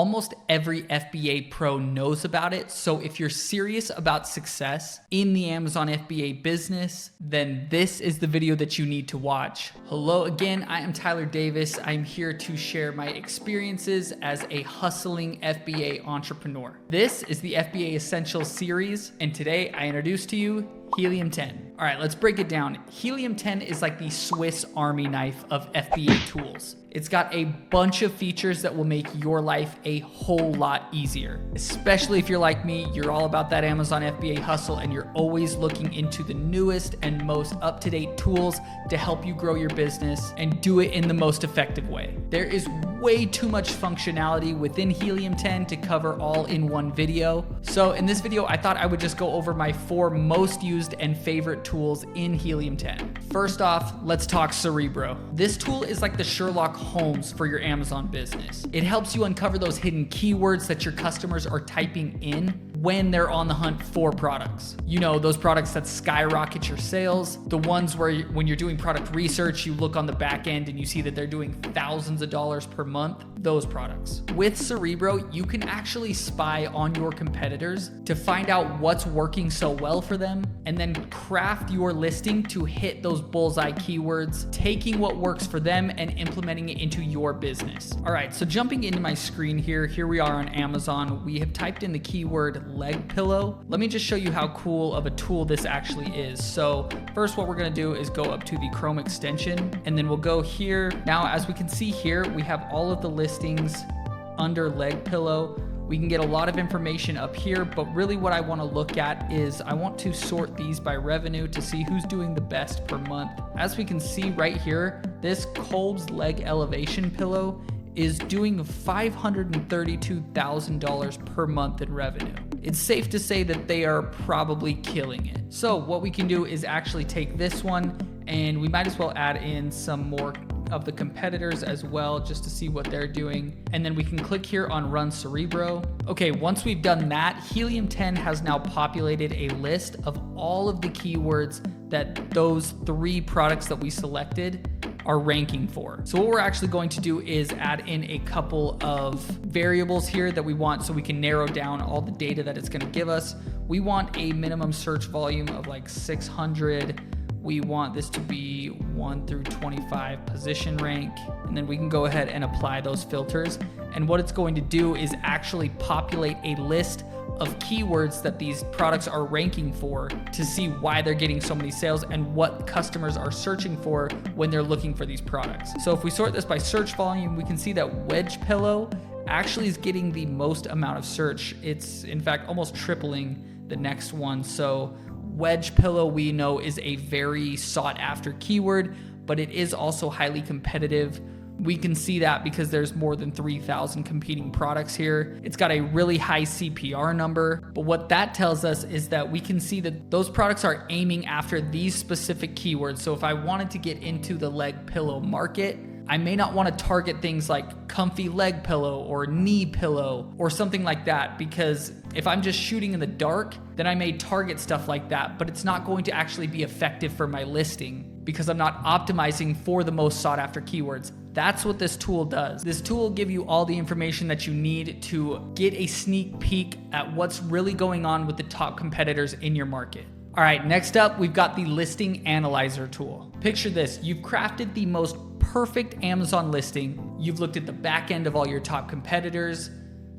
Almost every FBA pro knows about it. So if you're serious about success in the Amazon FBA business, then this is the video that you need to watch. Hello again, I am Tyler Davis. I'm here to share my experiences as a hustling FBA entrepreneur. This is the FBA Essentials series, and today I introduce to you Helium 10. All right, let's break it down. Helium 10 is like the Swiss Army knife of FBA tools. It's got a bunch of features that will make your life a whole lot easier. Especially if you're like me, you're all about that Amazon FBA hustle and you're always looking into the newest and most up-to-date tools to help you grow your business and do it in the most effective way. There is way too much functionality within Helium 10 to cover all in one video. So in this video, I thought I would just go over my 4 most used and favorite tools in Helium 10. First off, let's talk Cerebro. This tool is like the Sherlock Holmes for your Amazon business. It helps you uncover those hidden keywords that your customers are typing in when they're on the hunt for products. You know, those products that skyrocket your sales, the ones where when you're doing product research, you look on the back end and you see that they're doing thousands of dollars per month, those products. With Cerebro, you can actually spy on your competitors to find out what's working so well for them and then craft your listing to hit those bullseye keywords, taking what works for them and implementing it into your business. All right, so jumping into my screen here we are on Amazon. We have typed in the keyword leg pillow. Let me just show you how cool of a tool this actually is. So first, what we're gonna do is go up to the Chrome extension, and then we'll go here. Now, as we can see here, we have all of the listings under leg pillow. We can get a lot of information up here, but really what I want to look at is I want to sort these by revenue to see who's doing the best per month. As we can see right here, this Kolb's leg elevation pillow is doing $532,000 per month in revenue. It's safe to say that they are probably killing it. So what we can do is actually take this one, and we might as well add in some more of the competitors as well, just to see what they're doing. And then we can click here on Run Cerebro. Okay, once we've done that, Helium 10 has now populated a list of all of the keywords that those 3 products that we selected are ranking for. So what we're actually going to do is add in a couple of variables here that we want so we can narrow down all the data that it's gonna give us. We want a minimum search volume of like 600. We want this to be 1 through 25 position rank, and then we can go ahead and apply those filters. And what it's going to do is actually populate a list of keywords that these products are ranking for to see why they're getting so many sales and what customers are searching for when they're looking for these products. So if we sort this by search volume, we can see that wedge pillow actually is getting the most amount of search. It's in fact almost tripling the next one. So wedge pillow, we know, is a very sought after keyword, but it is also highly competitive. We can see that because there's more than 3,000 competing products here. It's got a really high CPR number, but what that tells us is that we can see that those products are aiming after these specific keywords. So if I wanted to get into the leg pillow market, I may not want to target things like comfy leg pillow or knee pillow or something like that, because if I'm just shooting in the dark, then I may target stuff like that, but it's not going to actually be effective for my listing because I'm not optimizing for the most sought after keywords. That's what this tool does. This tool will give you all the information that you need to get a sneak peek at what's really going on with the top competitors in your market. All right, next up, we've got the listing analyzer tool. Picture this, you've crafted the most perfect Amazon listing. You've looked at the back end of all your top competitors.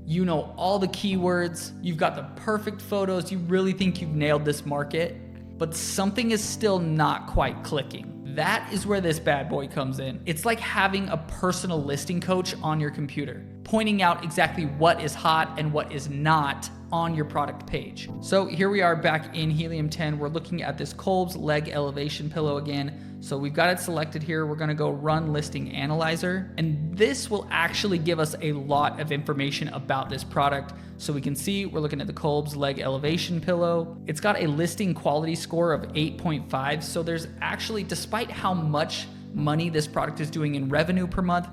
You know all the keywords. You've got the perfect photos. You really think you've nailed this market, but something is still not quite clicking. That is where this bad boy comes in. It's like having a personal listing coach on your computer, pointing out exactly what is hot and what is not on your product page. So here we are back in Helium 10. We're looking at this Kolb's leg elevation pillow again. So we've got it selected here. We're gonna go Run Listing Analyzer, and this will actually give us a lot of information about this product. So we can see we're looking at the Kolb's leg elevation pillow. It's got a listing quality score of 8.5. So there's actually, despite how much money this product is doing in revenue per month,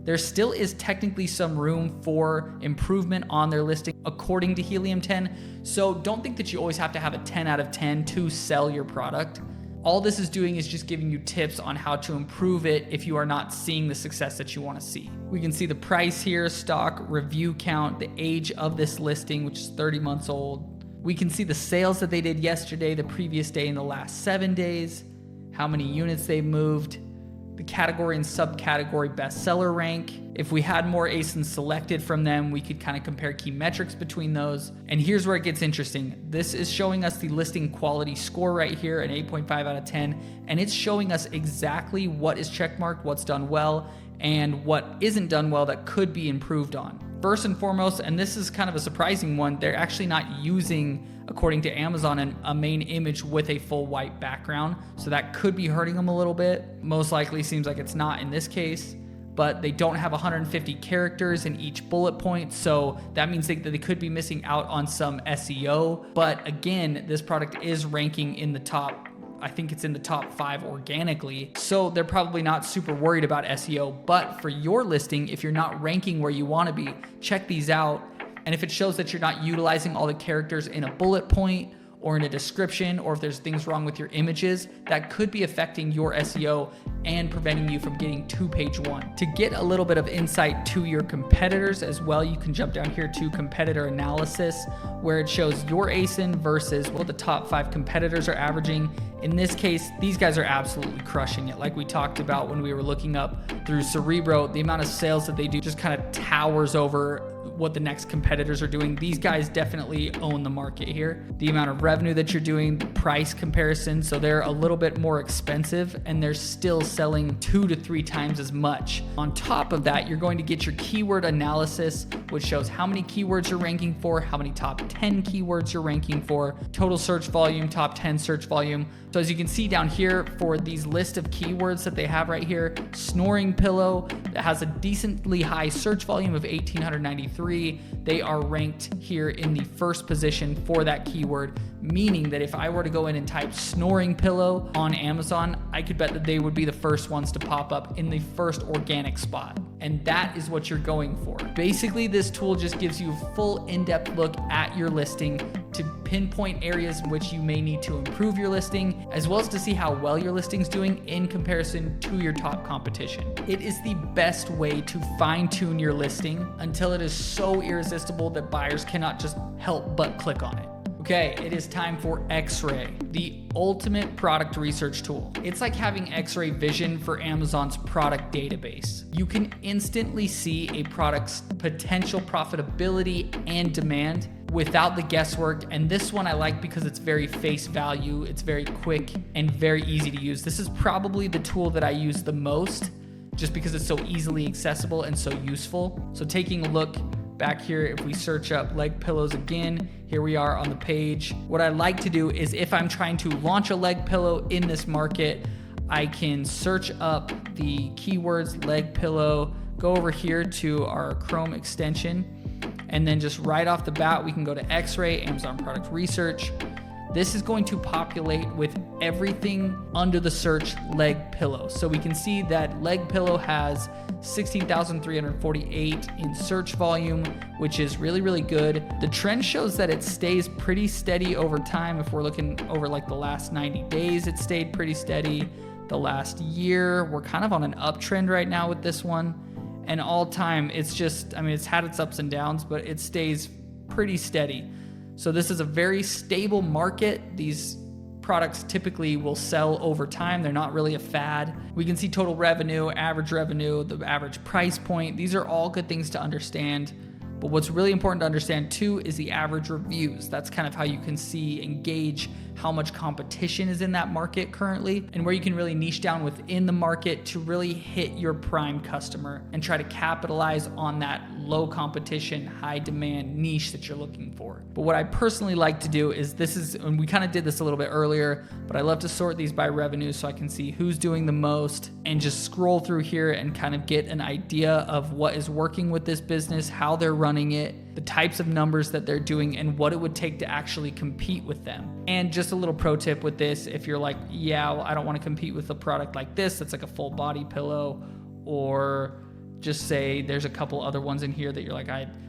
there still is technically some room for improvement on their listing according to Helium 10. So don't think that you always have to have a 10 out of 10 to sell your product. All this is doing is just giving you tips on how to improve it if you are not seeing the success that you want to see. We can see the price here, stock, review count, the age of this listing, which is 30 months old. We can see the sales that they did yesterday, the previous day, and the last 7 days, how many units they've moved, the category and subcategory bestseller rank. If we had more ASINs selected from them, we could kind of compare key metrics between those. And here's where it gets interesting. This is showing us the listing quality score right here, an 8.5 out of 10, and it's showing us exactly what is checkmarked, what's done well, and what isn't done well that could be improved on. First and foremost, and this is kind of a surprising one, they're actually not using, according to Amazon, a main image with a full white background. So that could be hurting them a little bit. Most likely seems like it's not in this case, but they don't have 150 characters in each bullet point. So that means that they could be missing out on some SEO. But again, this product is ranking in the top, I think it's in the top 5 organically. So they're probably not super worried about SEO, but for your listing, if you're not ranking where you want to be, check these out. And if it shows that you're not utilizing all the characters in a bullet point or in a description, or if there's things wrong with your images, that could be affecting your SEO and preventing you from getting to page 1. To get a little bit of insight to your competitors as well, you can jump down here to competitor analysis, where it shows your ASIN versus what the top 5 competitors are averaging. In this case, these guys are absolutely crushing it. Like we talked about when we were looking up through Cerebro, the amount of sales that they do just kind of towers over what the next competitors are doing. These guys definitely own the market here. The amount of revenue that you're doing, the price comparison, so they're a little bit more expensive and they're still selling 2 to 3 times as much. On top of that, you're going to get your keyword analysis, which shows how many keywords you're ranking for, how many top 10 keywords you're ranking for, total search volume, top 10 search volume. So as you can see down here for these list of keywords that they have right here, snoring pillow, that has a decently high search volume of 1,893. They are ranked here in the first position for that keyword, meaning that if I were to go in and type snoring pillow on Amazon, I could bet that they would be the first ones to pop up in the first organic spot. And that is what you're going for. Basically, this tool just gives you a full in-depth look at your listing to pinpoint areas in which you may need to improve your listing, as well as to see how well your listing's doing in comparison to your top competition. It is the best way to fine-tune your listing until it is so irresistible that buyers cannot just help but click on it. Okay, it is time for Xray, the ultimate product research tool. It's like having Xray Vision for Amazon's product database. You can instantly see a product's potential profitability and demand without the guesswork. And this one I like because it's very face value, it's very quick and very easy to use. This is probably the tool that I use the most just because it's so easily accessible and so useful. So taking a look back here, if we search up leg pillows again, here we are on the page. What I like to do is if I'm trying to launch a leg pillow in this market, I can search up the keywords leg pillow, go over here to our Chrome extension, and then just right off the bat, we can go to Xray, Amazon Product Research. This is going to populate with everything under the search leg pillow. So we can see that leg pillow has 16,348 in search volume, which is really, really good. The trend shows that it stays pretty steady over time. If we're looking over like the last 90 days, it stayed pretty steady. The last year, we're kind of on an uptrend right now with this one. And all time, it's just, I mean, it's had its ups and downs, but it stays pretty steady. So this is a very stable market. These products typically will sell over time. They're not really a fad. We can see total revenue, the average price point. These are all good things to understand. But what's really important to understand too is the average reviews. That's kind of how you can see and gauge how much competition is in that market currently and where you can really niche down within the market to really hit your prime customer and try to capitalize on that low competition, high demand niche that you're looking for. But what I personally like to do is and we kind of did this a little bit earlier, but I love to sort these by revenue so I can see who's doing the most and just scroll through here and kind of get an idea of what is working with this business, how they're running it, the types of numbers that they're doing, and what it would take to actually compete with them. And just a little pro tip with this, if you're like, yeah, well, I don't want to compete with a product like this that's like a full body pillow, or just say there's a couple other ones in here that you're like,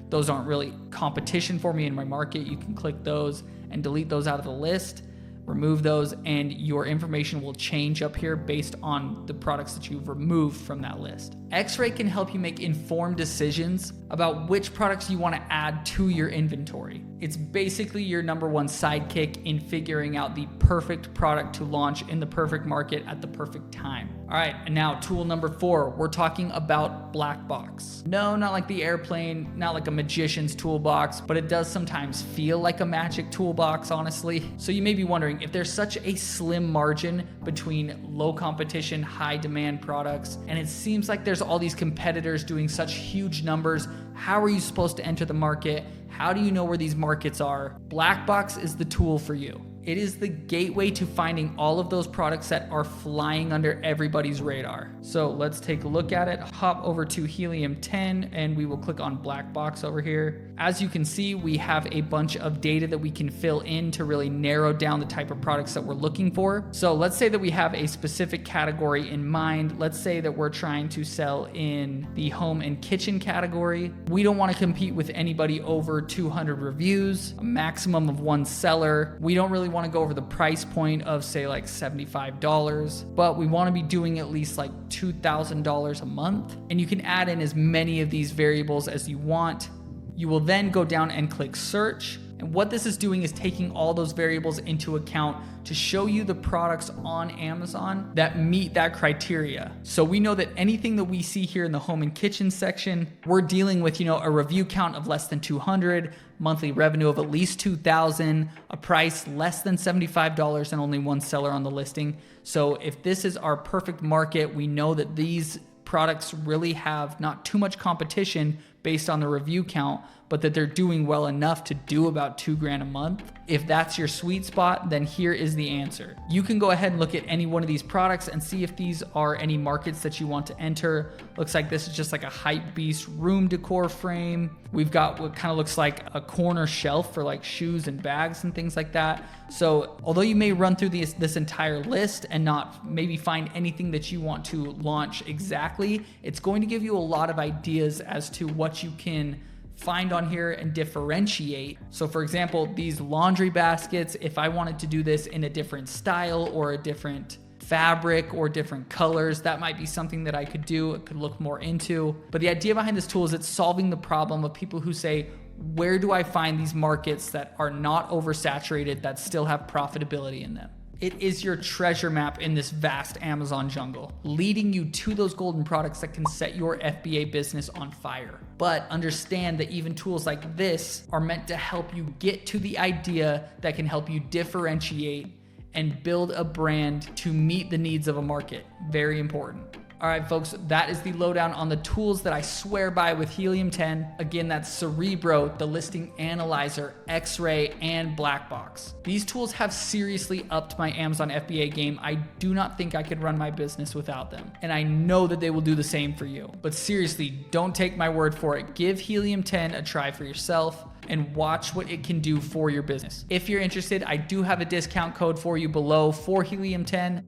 those aren't really competition for me in my market, you can click those and delete those out of the list. remove those, and your information will change up here based on the products that you've removed from that list. Xray can help you make informed decisions about which products you want to add to your inventory. It's basically your number one sidekick in figuring out the perfect product to launch in the perfect market at the perfect time. All right, and now tool number 4, we're talking about black box. No, not like the airplane, not like a magician's toolbox, but it does sometimes feel like a magic toolbox, honestly. So you may be wondering, if there's such a slim margin between low competition, high demand products, and it seems like there's all these competitors doing such huge numbers, how are you supposed to enter the market? How do you know where these markets are? Black box is the tool for you. It is the gateway to finding all of those products that are flying under everybody's radar. So let's take a look at it. Hop over to Helium 10 and we will click on black box over here. As you can see, we have a bunch of data that we can fill in to really narrow down the type of products that we're looking for. So let's say that we have a specific category in mind. Let's say that we're trying to sell in the home and kitchen category. We don't want to compete with anybody over 200 reviews, a maximum of 1 seller. We don't really want to go over the price point of say like $75, but we want to be doing at least like $2,000 a month. And you can add in as many of these variables as you want. You will then go down and click search. And what this is doing is taking all those variables into account to show you the products on Amazon that meet that criteria. So we know that anything that we see here in the home and kitchen section, we're dealing with, a review count of less than 200, monthly revenue of at least 2,000, a price less than $75 and only 1 seller on the listing. So if this is our perfect market, we know that these products really have not too much competition based on the review count, but that they're doing well enough to do about $2,000 a month. If that's your sweet spot, then here is the answer. You can go ahead and look at any one of these products and see if these are any markets that you want to enter. Looks like this is just like a hype beast room decor frame. We've got what kind of looks like a corner shelf for like shoes and bags and things like that. So although you may run through this entire list and not maybe find anything that you want to launch exactly, it's going to give you a lot of ideas as to what you can find on here and differentiate. So for example, these laundry baskets, if I wanted to do this in a different style or a different fabric or different colors, that might be something that I could do, it could look more into. But the idea behind this tool is it's solving the problem of people who say, where do I find these markets that are not oversaturated, that still have profitability in them? It is your treasure map in this vast Amazon jungle, leading you to those golden products that can set your FBA business on fire. But understand that even tools like this are meant to help you get to the idea that can help you differentiate and build a brand to meet the needs of a market. Very important. All right, folks, that is the lowdown on the tools that I swear by with Helium 10. Again, that's Cerebro, the listing analyzer, Xray, and Black Box. These tools have seriously upped my Amazon FBA game. I do not think I could run my business without them. And I know that they will do the same for you. But seriously, don't take my word for it. Give Helium 10 a try for yourself and watch what it can do for your business. If you're interested, I do have a discount code for you below for Helium 10.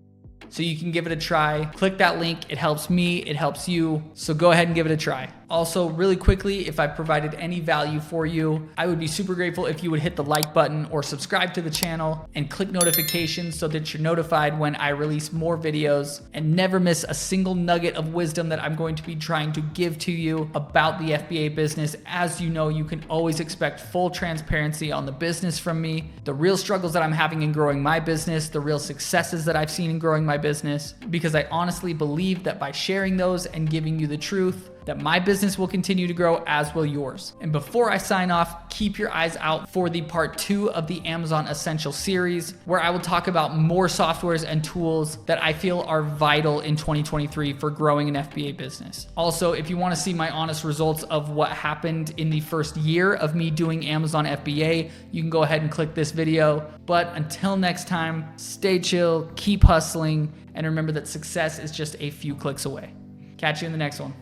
So you can give it a try. Click that link. It helps me, it helps you. So go ahead and give it a try. Also, really quickly, if I provided any value for you, I would be super grateful if you would hit the like button or subscribe to the channel and click notifications so that you're notified when I release more videos and never miss a single nugget of wisdom that I'm going to be trying to give to you about the FBA business. As you know, you can always expect full transparency on the business from me, the real struggles that I'm having in growing my business, the real successes that I've seen in growing my business, because I honestly believe that by sharing those and giving you the truth, that my business will continue to grow, as will yours. And before I sign off, keep your eyes out for the part 2 of the Amazon Essential series, where I will talk about more softwares and tools that I feel are vital in 2023 for growing an FBA business. Also, if you want to see my honest results of what happened in the first year of me doing Amazon FBA, you can go ahead and click this video. But until next time, stay chill, keep hustling, and remember that success is just a few clicks away. Catch you in the next one.